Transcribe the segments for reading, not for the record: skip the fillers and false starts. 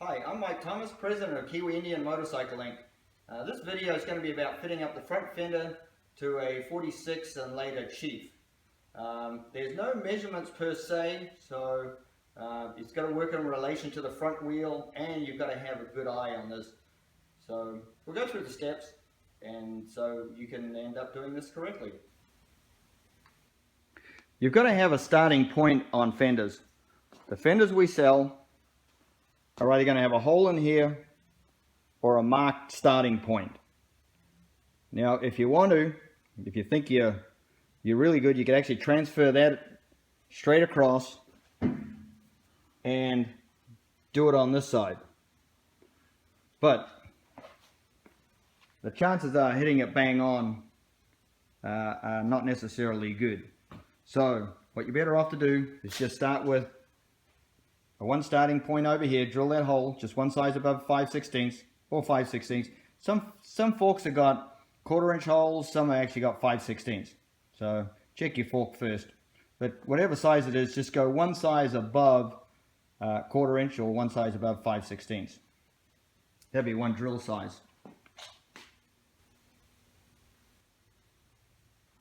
Hi, I'm Mike Thomas, President of Kiwi Indian Motorcycle Inc. This video is going to be about fitting up the front fender to a 46 and later Chief. There's no measurements per se, so it's got to work in relation to the front wheel, and you've got to have a good eye on this. So we'll go through the steps, and so you can end up doing this correctly. You've got to have a starting point on fenders. The fenders we sell are either going to have a hole in here or a marked starting point. Now, if you want to, if you think you're really good, you can actually transfer that straight across and do it on this side. But the chances are hitting it bang on are not necessarily good. So what you're better off to do is just start with one starting point over here, drill that hole just one size above 5/16 or 5/16. Some forks have got 1/4 inch holes, some have actually got 5/16. So check your fork first. But whatever size it is, just go one size above 1/4 inch or one size above 5/16. That'd be one drill size.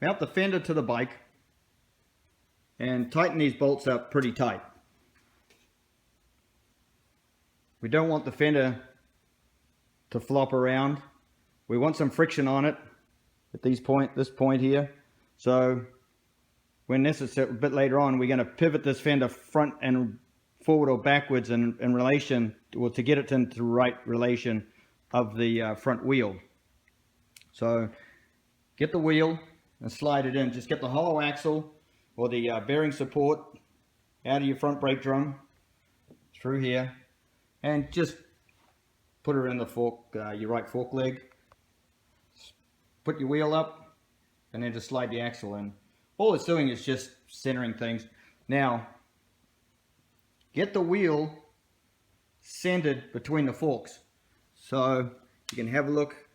Mount the fender to the bike and tighten these bolts up pretty tight. We don't want the fender to flop around. We want some friction on it at this point here. So when necessary, a bit later on, we're going to pivot this fender front and forward or backwards in relation, or to get it into the right relation of the front wheel. So get the wheel and slide it in. Just get the hollow axle or the bearing support out of your front brake drum through here, and just put it in the fork, your right fork leg. Put your wheel up and then just slide the axle in. All it's doing is just centering things. Now get the wheel centered between the forks, so you can have a look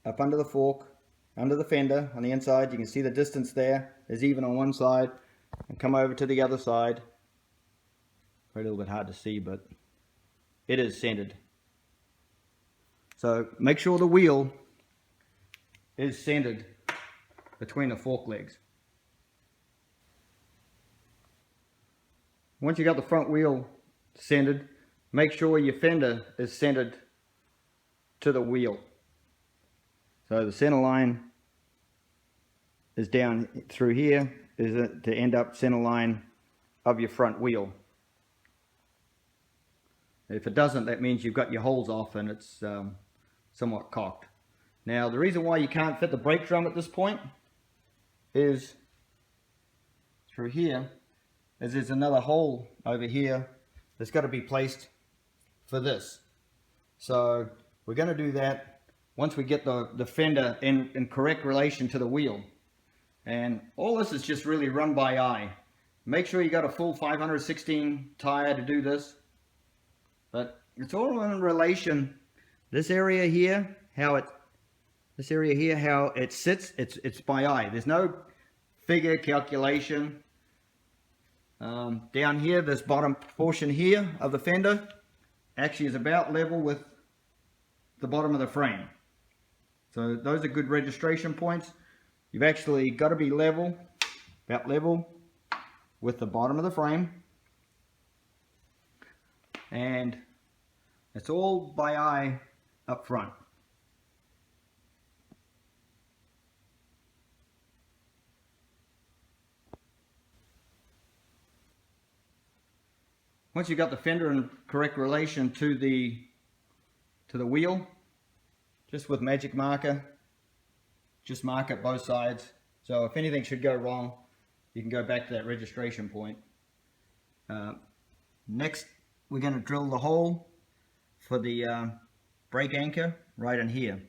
up under the fork, under the fender on the inside. You can see the distance there is even on one side, and come over to the other side. Probably a little bit hard to see, but it is centered. So make sure the wheel is centered between the fork legs. Once you got the front wheel centered, make sure your fender is centered to the wheel. So the center line is down through here, is to end up center line of your front wheel. If it doesn't, that means you've got your holes off and it's somewhat cocked. Now, the reason why you can't fit the brake drum at this point is through here, as there's another hole over here that's got to be placed for this. So we're going to do that once we get the fender in correct relation to the wheel. And all this is just really run by eye. Make sure you got a full 516 tire to do this. But it's all in relation. This area here, how it sits, it's by eye. There's no figure calculation. Down here, this bottom portion here of the fender actually is about level with the bottom of the frame. So those are good registration points. You've actually got to be level, about level with the bottom of the frame. And it's all by eye up front. Once you've got the fender in correct relation to the wheel, just with magic marker, just mark it both sides. So if anything should go wrong, you can go back to that registration point. Next, we're going to drill the hole for the brake anchor right in here.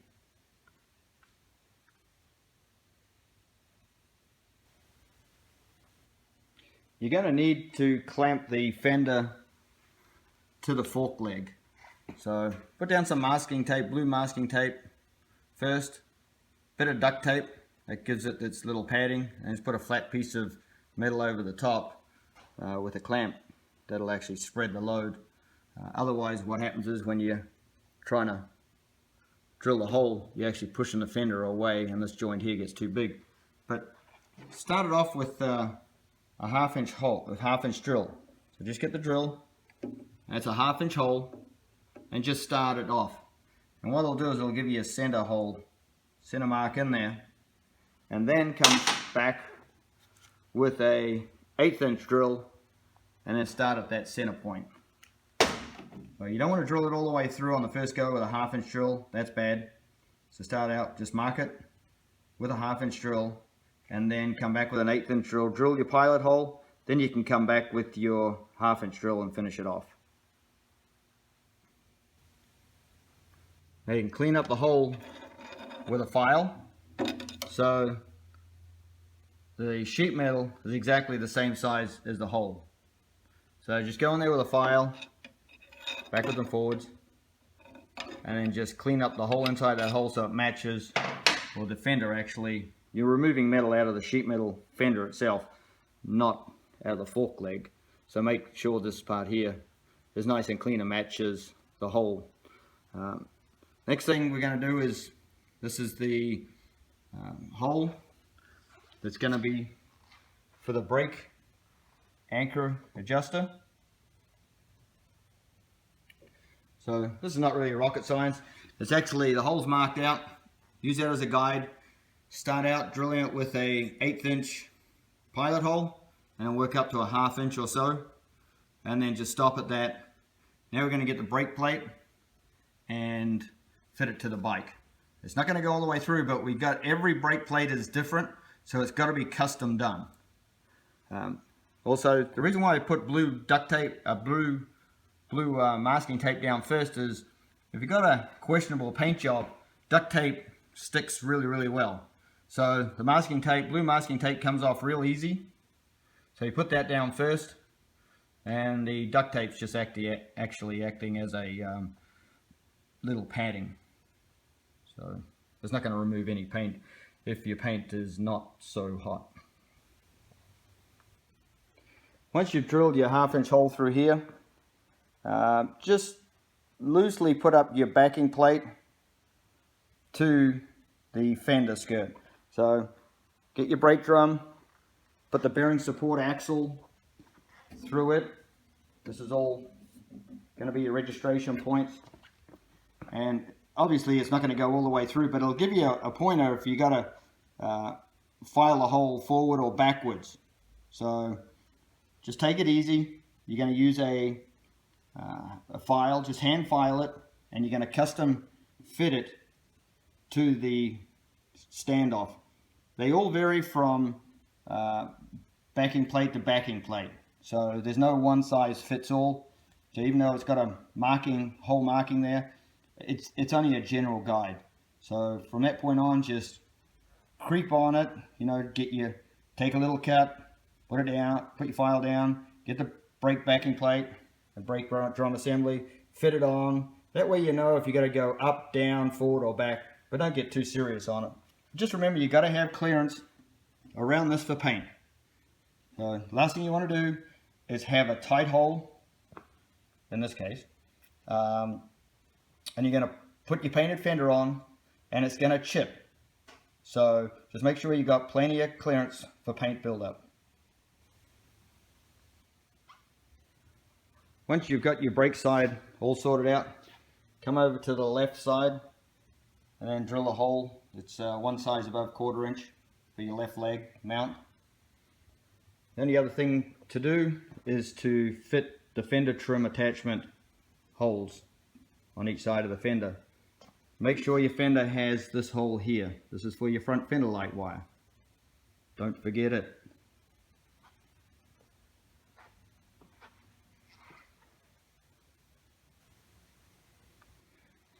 You're going to need to clamp the fender to the fork leg. So put down some masking tape, blue masking tape first, bit of duct tape that gives it its little padding, and just put a flat piece of metal over the top with a clamp that'll actually spread the load Otherwise, what happens is when you're trying to drill a hole, you're actually pushing the fender away, and this joint here gets too big. But start it off with a half-inch hole, a half-inch drill. So just get the drill. That's a half-inch hole, and just start it off. And what it'll do is it'll give you a center hole, center mark in there, and then come back with a 1/8 inch drill, and then start at that center point. Well, you don't want to drill it all the way through on the first go with a half-inch drill. That's bad. So start out, just mark it with a half-inch drill, and then come back with an 1/8 inch drill. Drill your pilot hole, then you can come back with your half-inch drill and finish it off. Now you can clean up the hole with a file. So the sheet metal is exactly the same size as the hole. So just go in there with a file, backwards and forwards, and then just clean up the hole inside that hole so it matches, or the fender actually, you're removing metal out of the sheet metal fender itself, not out of the fork leg. So make sure this part here is nice and clean and matches the hole. Next thing we're going to do is, this is the hole that's going to be for the brake anchor adjuster. So this is not really rocket science. It's actually, the hole's marked out. Use that as a guide. Start out drilling it with a 1/8 inch pilot hole, and then work up to a half inch or so, and then just stop at that. Now we're going to get the brake plate and fit it to the bike. It's not going to go all the way through, but we've got, every brake plate is different, so it's got to be custom done. Also, the reason why I put blue duct tape, blue masking tape down first is, if you've got a questionable paint job, duct tape sticks really well. So the masking tape, blue masking tape, comes off real easy. So you put that down first, and the duct tape's just actually acting as a little padding. So it's not going to remove any paint if your paint is not so hot. Once you've drilled your half-inch hole through here, just loosely put up your backing plate to the fender skirt. So get your brake drum, put the bearing support axle through it. This is all going to be your registration points. And obviously it's not going to go all the way through, but it'll give you a pointer if you got to file a hole forward or backwards. So just take it easy. You're going to use a file, just hand file it, and you're going to custom fit it to the standoff. They all vary from backing plate to backing plate, so there's no one size fits all. So even though it's got a marking, hole marking there, it's only a general guide. So from that point on, just creep on it, you know, take a little cut, put it down, put your file down, get the brake backing plate, the brake drum assembly, fit it on. That way you know if you got to go up, down, forward or back, but don't get too serious on it. Just remember, you got to have clearance around this for paint. So last thing you want to do is have a tight hole, in this case, and you're going to put your painted fender on, and it's going to chip. So just make sure you got plenty of clearance for paint buildup. Once you've got your brake side all sorted out, come over to the left side and then drill a hole. It's one size above 1/4 inch for your left leg mount. The only other thing to do is to fit the fender trim attachment holes on each side of the fender. Make sure your fender has this hole here. This is for your front fender light wire. Don't forget it.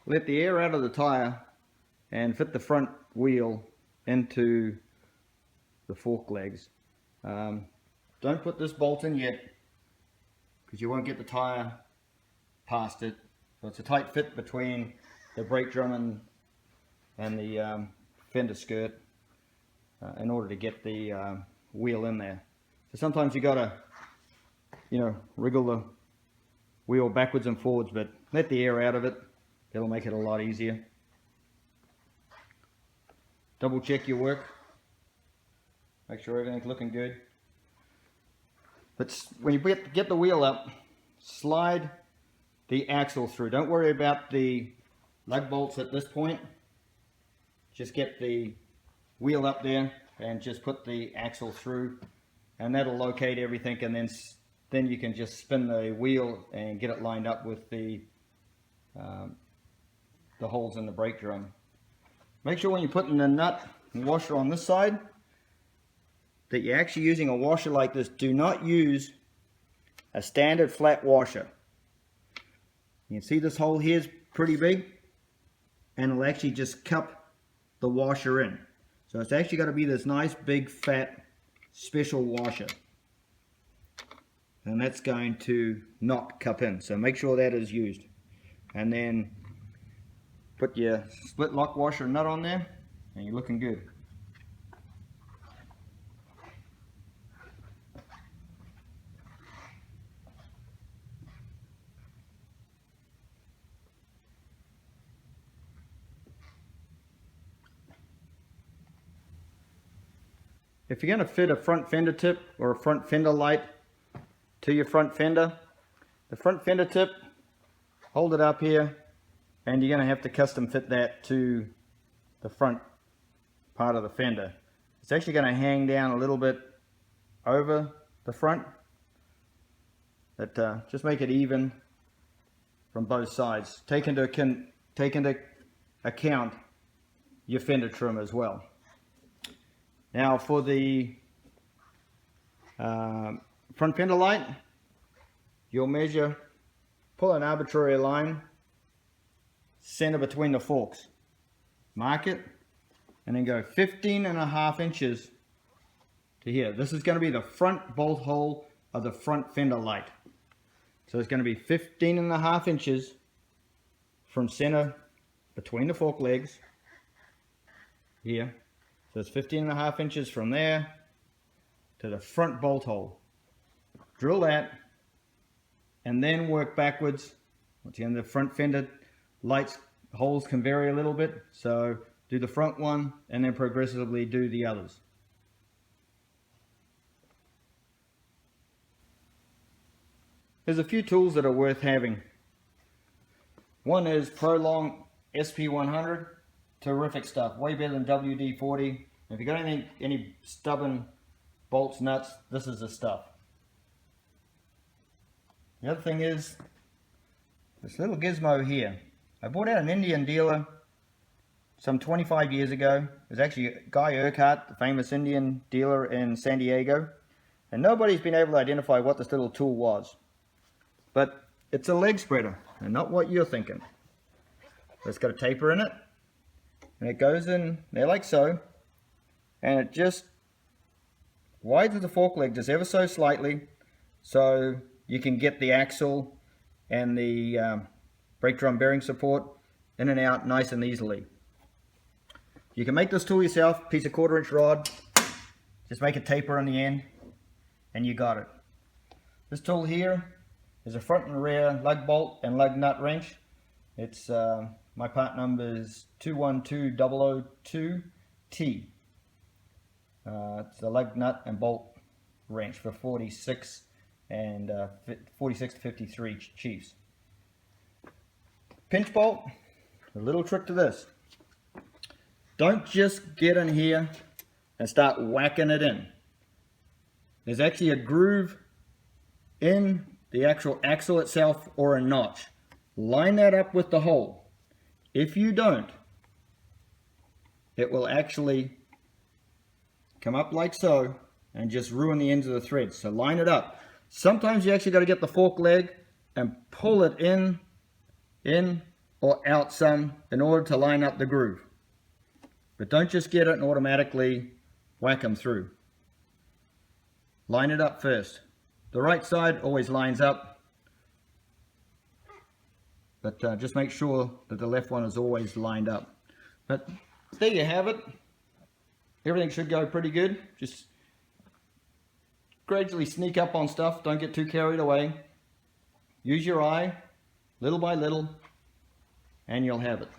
Let the air out of the tire and fit the front wheel into the fork legs. Don't put this bolt in yet, because you won't get the tire past it. So it's a tight fit between the brake drum and the fender skirt in order to get the wheel in there. So sometimes you gotta, wriggle the wheel backwards and forwards, but let the air out of it. That'll make it a lot easier. Double check your work. Make sure everything's looking good. But when you get the wheel up, slide the axle through. Don't worry about the lug bolts at this point. Just get the wheel up there and just put the axle through, and that'll locate everything, and then you can just spin the wheel and get it lined up with the holes in the brake drum. Make sure when you're putting the nut and washer on this side that you're actually using a washer like this. Do not use a standard flat washer. You can see this hole here is pretty big, and it'll actually just cup the washer in. So it's actually got to be this nice big fat special washer, and that's going to not cup in. So make sure that is used, and then put your split lock washer nut on there, and you're looking good. If you're going to fit a front fender tip or a front fender light to your front fender, the front fender tip, hold it up here, and you're going to have to custom fit that to the front part of the fender. It's actually going to hang down a little bit over the front, but just make it even from both sides. Take into account your fender trim as well. Now for the front fender light, you'll measure, pull an arbitrary line, center between the forks, mark it, and then go 15.5 inches to here. This is going to be the front bolt hole of the front fender light. So it's going to be 15.5 inches from center between the fork legs here. So it's 15.5 inches from there to the front bolt hole. Drill that, and then work backwards. Once again, the front fender lights holes can vary a little bit, so do the front one and then progressively do the others. There's a few tools that are worth having. One is Prolong SP100. Terrific stuff, way better than WD-40. If you got any stubborn bolts, nuts, this is the stuff. The other thing is this little gizmo here. I bought out an Indian dealer some 25 years ago. It was actually Guy Urquhart, the famous Indian dealer in San Diego, and nobody's been able to identify what this little tool was. But it's a leg spreader, and not what you're thinking. It's got a taper in it, and it goes in there like so, and it just widens the fork leg just ever so slightly, so you can get the axle and the brake drum bearing support in and out nice and easily. You can make this tool yourself, piece of 1/4 inch rod, just make a taper on the end, and you got it. This tool here is a front and rear lug bolt and lug nut wrench. It's my part number is 212002T. It's a lug nut and bolt wrench for 46 to 53 Chiefs. Pinch bolt, a little trick to this. Don't just get in here and start whacking it in. There's actually a groove in the actual axle itself or a notch. Line that up with the hole. If you don't, it will actually come up like so and just ruin the ends of the threads. So line it up. Sometimes you actually got to get the fork leg and pull it in or out some in order to line up the groove. But don't just get it and automatically whack them through. Line it up first. The right side always lines up, but just make sure that the left one is always lined up. But there you have it. Everything should go pretty good. Just gradually sneak up on stuff. Don't get too carried away. Use your eye, little by little, and you'll have it.